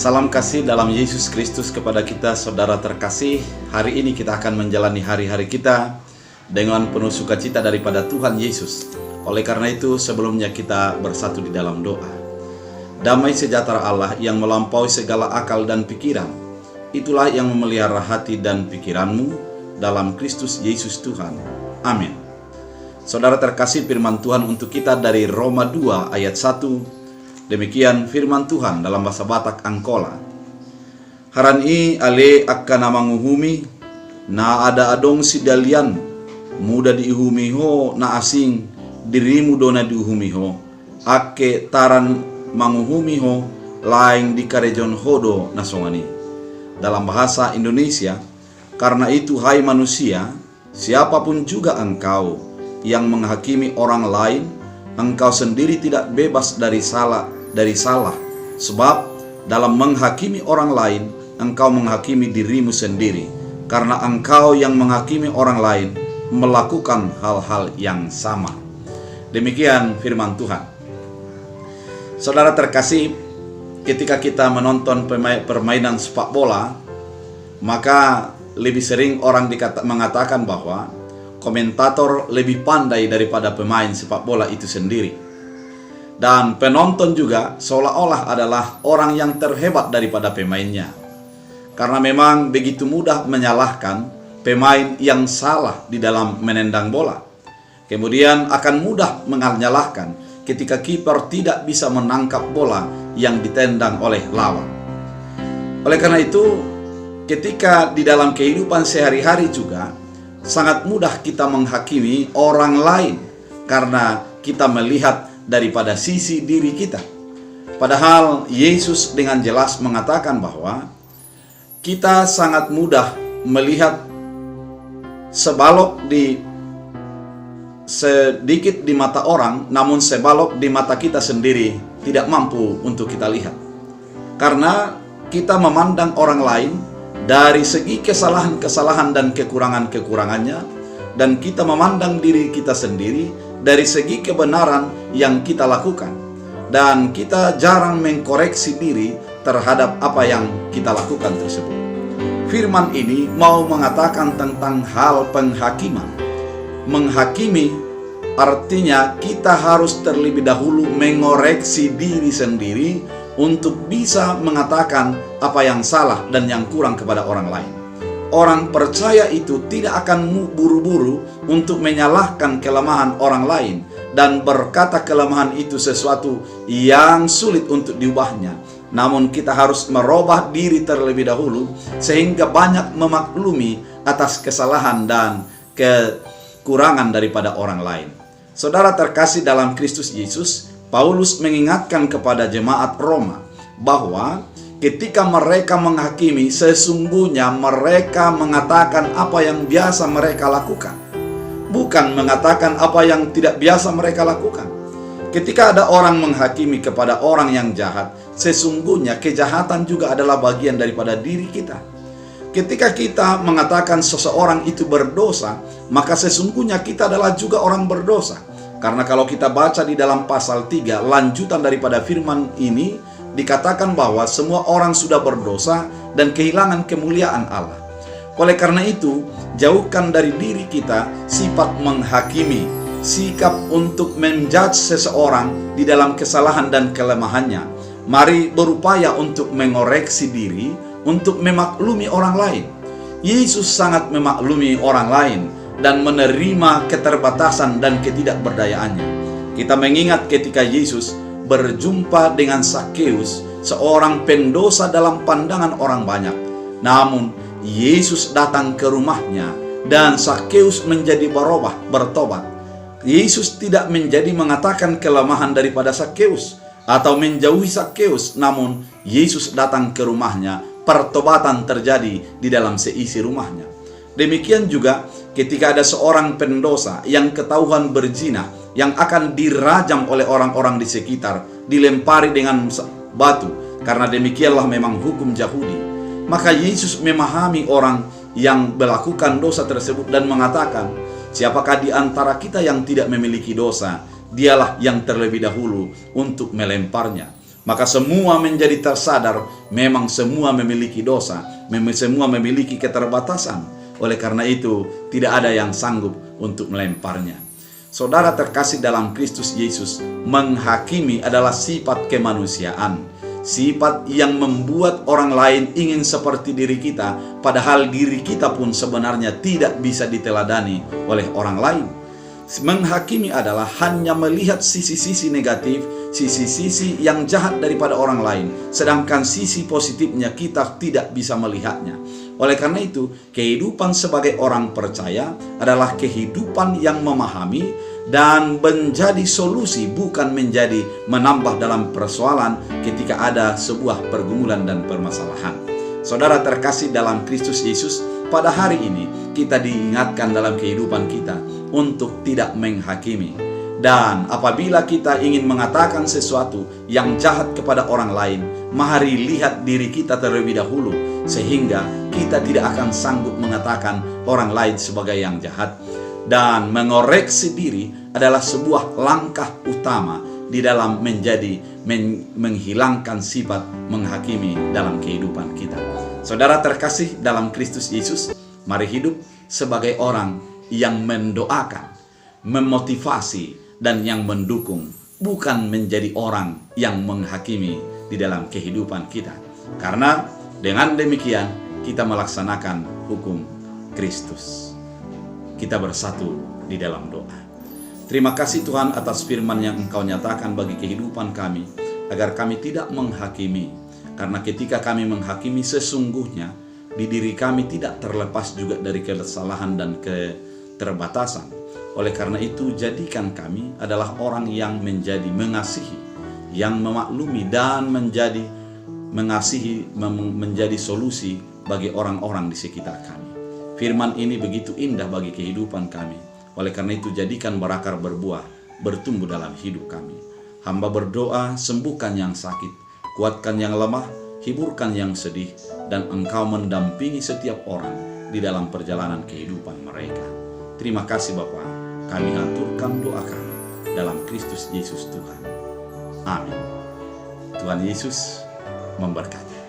Salam kasih dalam Yesus Kristus kepada kita, saudara terkasih. Hari ini kita akan menjalani hari-hari kita dengan penuh sukacita daripada Tuhan Yesus. Oleh karena itu, sebelumnya kita bersatu di dalam doa. Damai sejahtera Allah yang melampaui segala akal dan pikiran, itulah yang memelihara hati dan pikiranmu dalam Kristus Yesus Tuhan. Amin. Saudara terkasih, firman Tuhan untuk kita dari Roma 2 ayat 1. Demikian firman Tuhan dalam bahasa Batak Angkola. Harani ale akan manguhumi na ada adong si dalian muda diihumi ho na asing dirimu dona diihumi ho ake taran manguhumi ho laing di karejon hodo nasongani. Dalam bahasa Indonesia, karena itu hai manusia, siapapun juga engkau yang menghakimi orang lain, engkau sendiri tidak bebas dari salah, sebab dalam menghakimi orang lain engkau menghakimi dirimu sendiri, karena engkau yang menghakimi orang lain melakukan hal-hal yang sama. Demikian firman Tuhan. Saudara terkasih, ketika kita menonton permainan sepak bola, maka lebih sering orang mengatakan bahwa komentator lebih pandai daripada pemain sepak bola itu sendiri. Dan penonton juga seolah-olah adalah orang yang terhebat daripada pemainnya. Karena memang begitu mudah menyalahkan pemain yang salah di dalam menendang bola. Kemudian akan mudah menyalahkan ketika kiper tidak bisa menangkap bola yang ditendang oleh lawan. Oleh karena itu, ketika di dalam kehidupan sehari-hari juga sangat mudah kita menghakimi orang lain karena kita melihat daripada sisi diri kita. Padahal Yesus dengan jelas mengatakan bahwa kita sangat mudah melihat sebalok sedikit di mata orang, namun sebalok di mata kita sendiri tidak mampu untuk kita lihat. Karena kita memandang orang lain dari segi kesalahan-kesalahan dan kekurangan-kekurangannya, dan kita memandang diri kita sendiri dari segi kebenaran yang kita lakukan, dan kita jarang mengkoreksi diri terhadap apa yang kita lakukan tersebut. Firman ini mau mengatakan tentang hal penghakiman. Menghakimi artinya kita harus terlebih dahulu mengoreksi diri sendiri untuk bisa mengatakan apa yang salah dan yang kurang kepada orang lain. Orang percaya itu tidak akan buru-buru untuk menyalahkan kelemahan orang lain dan berkata kelemahan itu sesuatu yang sulit untuk diubahnya. Namun kita harus merubah diri terlebih dahulu sehingga banyak memaklumi atas kesalahan dan kekurangan daripada orang lain. Saudara terkasih dalam Kristus Yesus, Paulus mengingatkan kepada jemaat Roma bahwa ketika mereka menghakimi, sesungguhnya mereka mengatakan apa yang biasa mereka lakukan, bukan mengatakan apa yang tidak biasa mereka lakukan. Ketika ada orang menghakimi kepada orang yang jahat, sesungguhnya kejahatan juga adalah bagian daripada diri kita. Ketika kita mengatakan seseorang itu berdosa, maka sesungguhnya kita adalah juga orang berdosa. Karena kalau kita baca di dalam pasal 3, lanjutan daripada firman ini, dikatakan bahwa semua orang sudah berdosa dan kehilangan kemuliaan Allah. Oleh karena itu, jauhkan dari diri kita sifat menghakimi, sikap untuk menjudge seseorang di dalam kesalahan dan kelemahannya. Mari berupaya untuk mengoreksi diri, untuk memaklumi orang lain. Yesus sangat memaklumi orang lain dan menerima keterbatasan dan ketidakberdayaannya. Kita mengingat ketika Yesus berjumpa dengan Zakheus, seorang pendosa dalam pandangan orang banyak. Namun Yesus datang ke rumahnya dan Zakheus menjadi bertobat. Yesus tidak menjadi mengatakan kelemahan daripada Zakheus atau menjauhi Zakheus, namun Yesus datang ke rumahnya, pertobatan terjadi di dalam seisi rumahnya. Demikian juga ketika ada seorang pendosa yang ketahuan berzina, yang akan dirajam oleh orang-orang di sekitar, dilempari dengan batu, karena demikianlah memang hukum Yahudi. Maka Yesus memahami orang yang melakukan dosa tersebut dan mengatakan, siapakah di antara kita yang tidak memiliki dosa? Dialah yang terlebih dahulu untuk melemparnya. maka semua menjadi tersadar memang semua memiliki dosa, semua memiliki keterbatasan. Oleh karena itu, tidak ada yang sanggup untuk melemparnya. Saudara terkasih dalam Kristus Yesus, menghakimi adalah sifat kemanusiaan, sifat yang membuat orang lain ingin seperti diri kita, padahal diri kita pun sebenarnya tidak bisa diteladani oleh orang lain. Menghakimi adalah hanya melihat sisi-sisi negatif, sisi-sisi yang jahat daripada orang lain, sedangkan sisi positifnya kita tidak bisa melihatnya. Oleh karena itu, kehidupan sebagai orang percaya adalah kehidupan yang memahami dan menjadi solusi, bukan menjadi menambah dalam persoalan ketika ada sebuah pergumulan dan permasalahan. Saudara terkasih dalam Kristus Yesus, pada hari ini kita diingatkan dalam kehidupan kita untuk tidak menghakimi. Dan apabila kita ingin mengatakan sesuatu yang jahat kepada orang lain, mari lihat diri kita terlebih dahulu, sehingga kita tidak akan sanggup mengatakan orang lain sebagai yang jahat. Dan mengoreksi diri adalah sebuah langkah utama di dalam menghilangkan sifat menghakimi dalam kehidupan kita. Saudara terkasih dalam Kristus Yesus, mari hidup sebagai orang yang mendoakan, memotivasi, dan yang mendukung, bukan menjadi orang yang menghakimi di dalam kehidupan kita. Karena dengan demikian kita melaksanakan hukum Kristus. Kita bersatu di dalam doa. Terima kasih Tuhan atas firman yang Engkau nyatakan bagi kehidupan kami, agar kami tidak menghakimi. Karena ketika kami menghakimi, sesungguhnya di diri kami tidak terlepas juga dari kesalahan dan keterbatasan. Oleh karena itu, jadikan kami adalah orang yang menjadi mengasihi, yang memaklumi dan menjadi mengasihi, menjadi solusi bagi orang-orang di sekitar kami. Firman ini begitu indah bagi kehidupan kami. Oleh karena itu, jadikan berakar berbuah, bertumbuh dalam hidup kami. Hamba berdoa, sembuhkan yang sakit, kuatkan yang lemah, hiburkan yang sedih, dan Engkau mendampingi setiap orang di dalam perjalanan kehidupan mereka. Terima kasih Bapa, kami aturkan doa kami dalam Kristus Yesus Tuhan. Amin. Tuhan Yesus memberkati.